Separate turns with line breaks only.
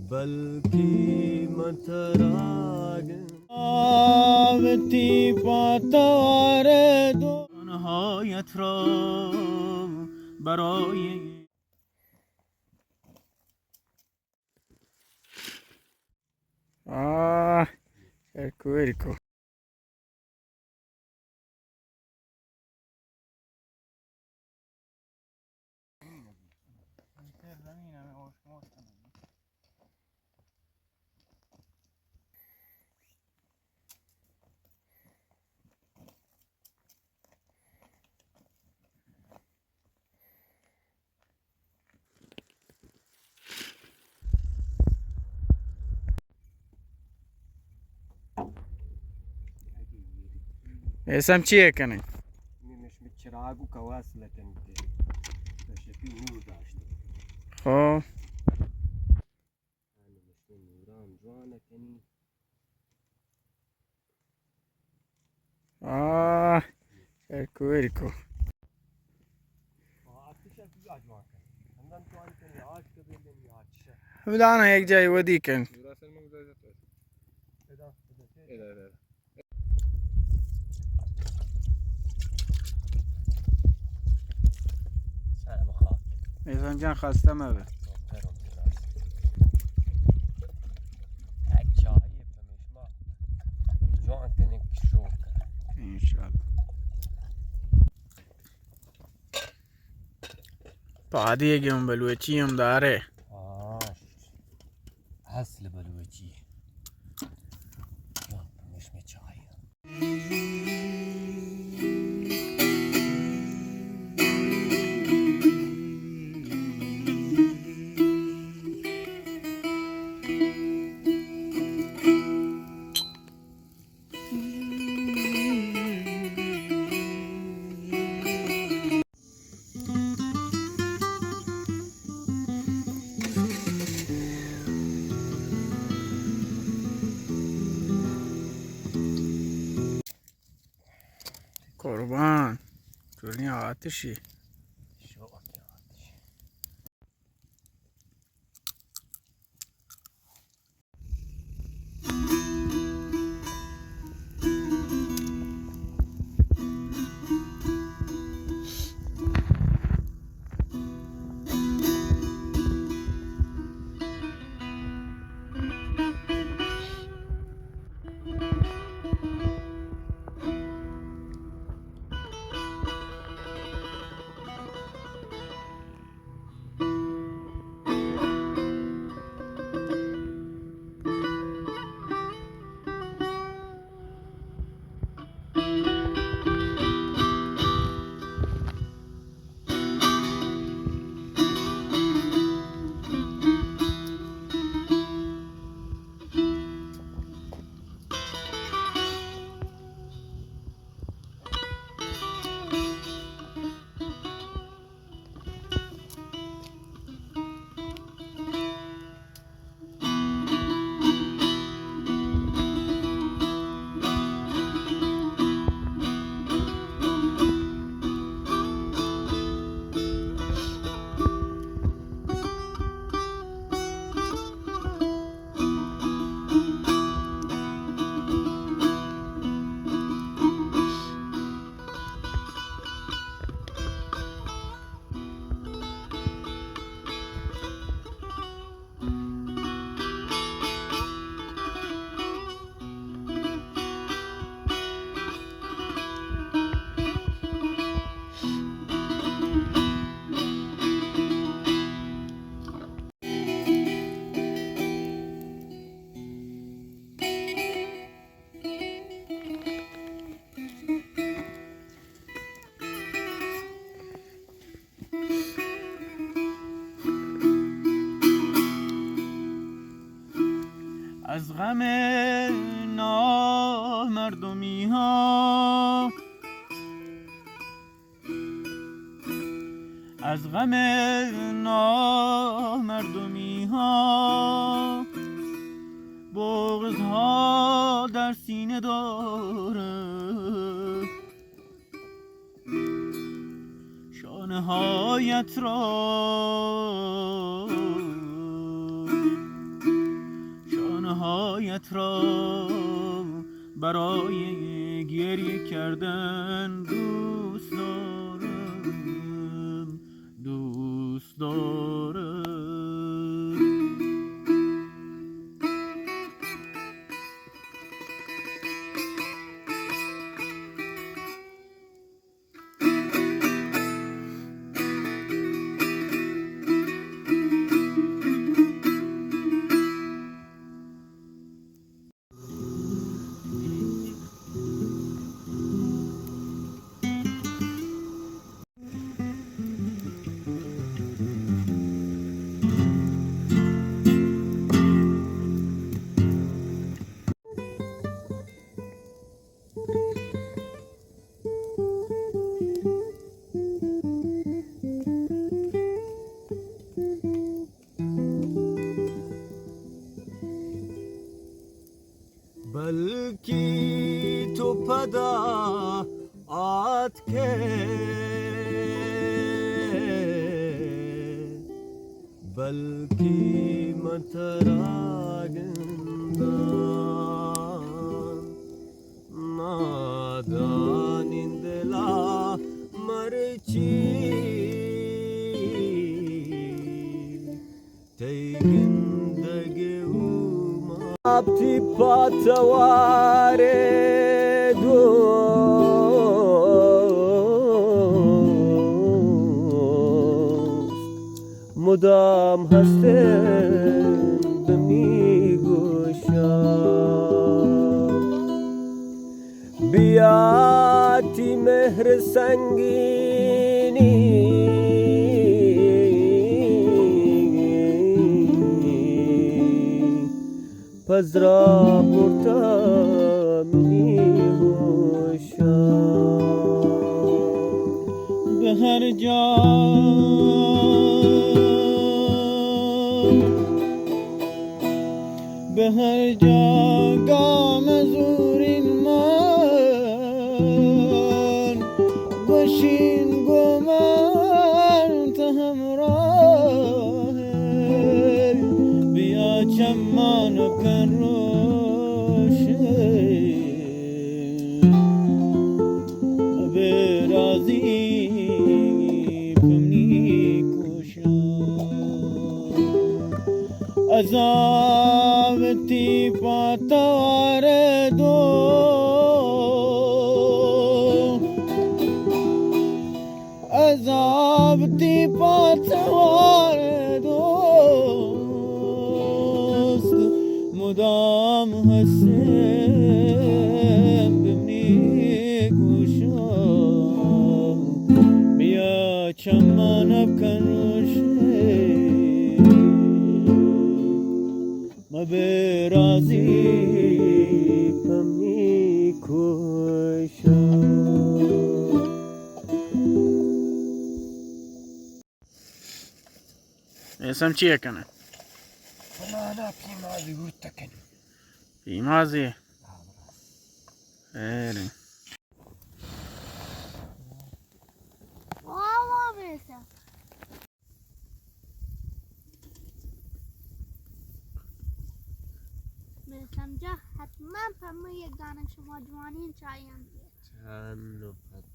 بلکی متراگم آبتی پاتوار دونهایت را برای
ecco, ecco. اسم چیه کنه؟
میمش به چراغ و کواس لکن که تشکی نور داشته
خب
میمش به نوران جوانه کنی
ecco, ecco.
آتش کی آجوان کنی اندام جوان کنی آج که بیلیم یا آتشه
بدانا یک جای ودی کن.
راسل مگذارت ادا ادا سلام خواهد
میزان جان خسته مبه.
یک چایی پمیش ما جوان کنی شو
انشالله. پادی یکم بلوچی هم داره.
اصل بلوچی جوان پمیش می چایی
قربان جولی آتشی.
شو آتش
از غم نامردمی ها از غم نامردمی ها بغض ها در سینه دارم شانه هایت را نهایت را برای گریه کردن دوست دارم، دوست دارم.
बल्कि तो पदा आत के बल्कि मतरागंदा नादान इंदला मरची Abdi pataware dost mudam hastem bemigoshan biati mehr sangini پزرا پرتم نیوشم
به هر جا گام زورین من باشین گمان تا همراه بیا چمان و کن روشه به رازی پمنی کشم عذابتی پاتوار دو عذابتی پاتوار دوست مدام هستم بمنی گوشم بیا چمان ابکن روشه ما به رازی
پمی کشم
اسم چیه کنه؟
فلانا پیمازی بود تکن
پیمازی؟ خیلی
واوا برسم جا حتما پمه یک دانه شما جوانین چایم بیاد
چند نفت